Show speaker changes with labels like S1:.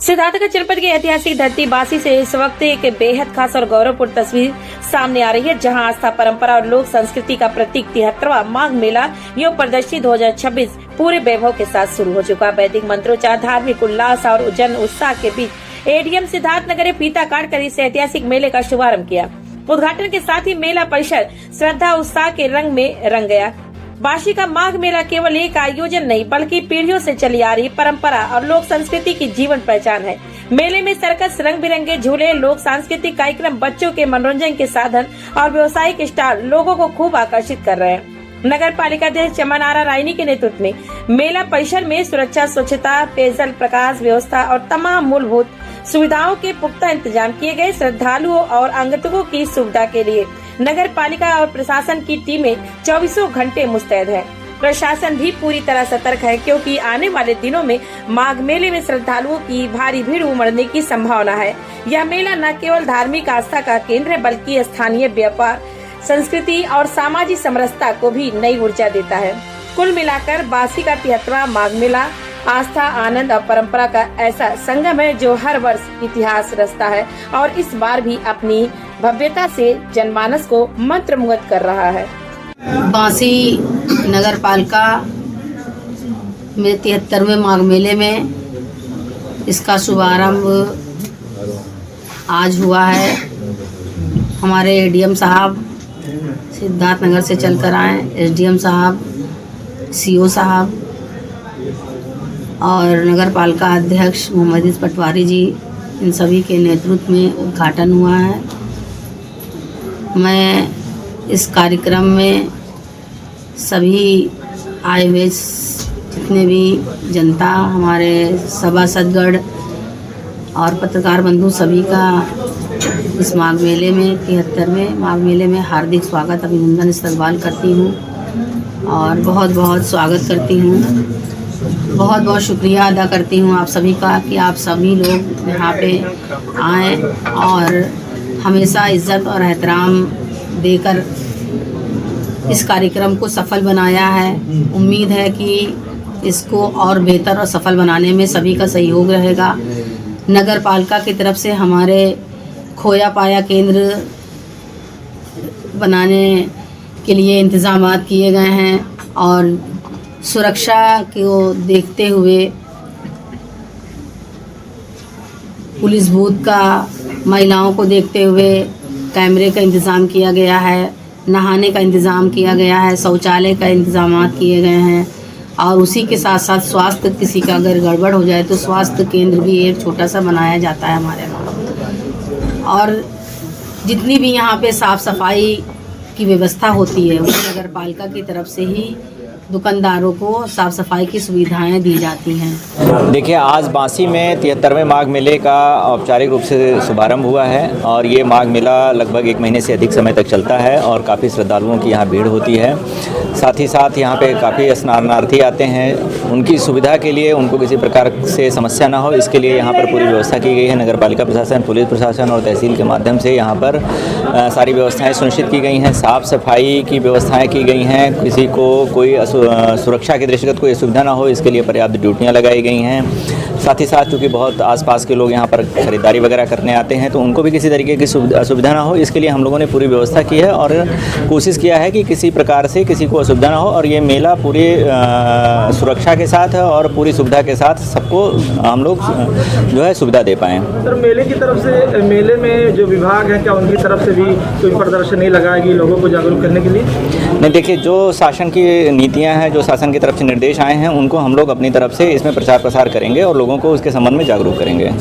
S1: सिद्धार्थनगर जनपद की ऐतिहासिक धरती बासी से इस वक्त एक बेहद खास और गौरवपूर्ण तस्वीर सामने आ रही है, जहां आस्था, परंपरा और लोक संस्कृति का प्रतीक 73वां माघ मेला युवा प्रदर्शनी 2026 पूरे वैभव के साथ शुरू हो चुका। वैदिक मंत्रोच्चार, धार्मिक उल्लास और जन उत्साह के बीच एडीएम सिद्धार्थनगर ने फीता काट कर इस ऐतिहासिक मेले का शुभारंभ किया। उद्घाटन के साथ ही मेला परिसर श्रद्धा उत्साह के रंग में रंग गया। बासी का माघ मेला केवल एक आयोजन नहीं बल्कि पीढ़ियों से चली आ रही परंपरा और लोक संस्कृति की जीवन पहचान है। मेले में सर्कस, रंग बिरंगे झूले, लोक सांस्कृतिक कार्यक्रम, बच्चों के मनोरंजन के साधन और व्यावसायिक स्टॉल लोगों को खूब आकर्षित कर रहे हैं। नगर पालिका अध्यक्ष चमन आरा रायनी के नेतृत्व में मेला परिसर में सुरक्षा, स्वच्छता, पेयजल, प्रकाश व्यवस्था और तमाम मूलभूत सुविधाओं के पुख्ता इंतजाम किए गए। श्रद्धालुओं और आगंतुकों की सुविधा के लिए नगर पालिका और प्रशासन की टीमें 24 घंटे मुस्तैद है। प्रशासन भी पूरी तरह सतर्क है, क्योंकि आने वाले दिनों में माघ मेले में श्रद्धालुओं की भारी भीड़ उमड़ने की संभावना है। यह मेला न केवल धार्मिक आस्था का केंद्र है बल्कि स्थानीय व्यापार, संस्कृति और सामाजिक समरसता को भी नई ऊर्जा देता है। कुल मिलाकर बासी का 73वां माघ मेला आस्था, आनंद और परंपरा का ऐसा संगम है जो हर वर्ष इतिहास रचता है और इस बार भी अपनी भव्यता से जनमानस को मंत्रमुग्ध कर रहा है।
S2: बासी नगर पालिका में 73वें माघ मेले में इसका शुभारंभ आज हुआ है। हमारे एडीएम साहब सिद्धार्थनगर से चलकर आए, एसडीएम साहब, सीओ साहब और नगर पालिका अध्यक्ष मोहम्मद पटवारी जी, इन सभी के नेतृत्व में उद्घाटन हुआ है। मैं इस कार्यक्रम में सभी आए हुए जितने भी जनता, हमारे सभासदगण और पत्रकार बंधु सभी का इस माघ मेले में 73वें माघ मेले में हार्दिक स्वागत, अभिनंदन, इस्तकबाल करती हूँ और बहुत बहुत स्वागत करती हूँ। बहुत बहुत शुक्रिया अदा करती हूँ आप सभी का कि आप सभी लोग यहाँ पे आएँ और हमेशा इज़्ज़त और एहतराम देकर इस कार्यक्रम को सफल बनाया है। उम्मीद है कि इसको और बेहतर और सफल बनाने में सभी का सहयोग रहेगा। नगर पालिका की तरफ से हमारे खोया पाया केंद्र बनाने के लिए इंतज़ामात किए गए हैं और सुरक्षा को देखते हुए पुलिस बूथ का, महिलाओं को देखते हुए कैमरे का इंतज़ाम किया गया है, नहाने का इंतज़ाम किया गया है, शौचालय का इंतज़ाम किए गए हैं और उसी के साथ साथ स्वास्थ्य, किसी का अगर गड़बड़ हो जाए तो स्वास्थ्य केंद्र भी एक छोटा सा बनाया जाता है हमारे वहाँ। और जितनी भी यहाँ पे साफ़ सफाई की व्यवस्था होती है वो नगर पालिका की तरफ से ही दुकानदारों को साफ़ सफाई की सुविधाएं दी जाती हैं।
S3: देखिए, आज बासी में 73वें माघ मेले का औपचारिक रूप से शुभारंभ हुआ है और ये माघ मेला लगभग 1 महीने से अधिक समय तक चलता है और काफ़ी श्रद्धालुओं की यहाँ भीड़ होती है। साथ ही साथ यहाँ पे काफ़ी स्नानार्थी आते हैं। उनकी सुविधा के लिए, उनको किसी प्रकार से समस्या ना हो, इसके लिए यहाँ पर पूरी व्यवस्था की गई है। नगर पालिका प्रशासन, पुलिस प्रशासन और तहसील के माध्यम से यहाँ पर सारी व्यवस्थाएँ सुनिश्चित की गई हैं। साफ़ सफाई की व्यवस्थाएँ की गई हैं। किसी को कोई सुरक्षा के दृष्टिगत कोई असुविधा ना हो, इसके लिए पर्याप्त ड्यूटियाँ लगाई गई हैं। साथ ही साथ चूँकि बहुत आसपास के लोग यहाँ पर ख़रीदारी वगैरह करने आते हैं तो उनको भी किसी तरीके की असुविधा ना हो, इसके लिए हम लोगों ने पूरी व्यवस्था की है और कोशिश किया है कि किसी प्रकार से किसी को असुविधा ना हो और ये मेला पूरी सुरक्षा के साथ और पूरी सुविधा के साथ सबको हम लोग जो है सुविधा दे पाएँ।
S4: सर, मेले की तरफ से, मेले में जो विभाग है क्या उनकी तरफ से भी कोई प्रदर्शनी लगाएगी लोगों को जागरूक करने के लिए?
S3: नहीं, देखिए, जो शासन की नीतियाँ हैं, जो शासन की तरफ से निर्देश आए हैं, उनको हम लोग अपनी तरफ से इसमें प्रचार प्रसार करेंगे और लोगों को उसके संबंध में जागरूक करेंगे।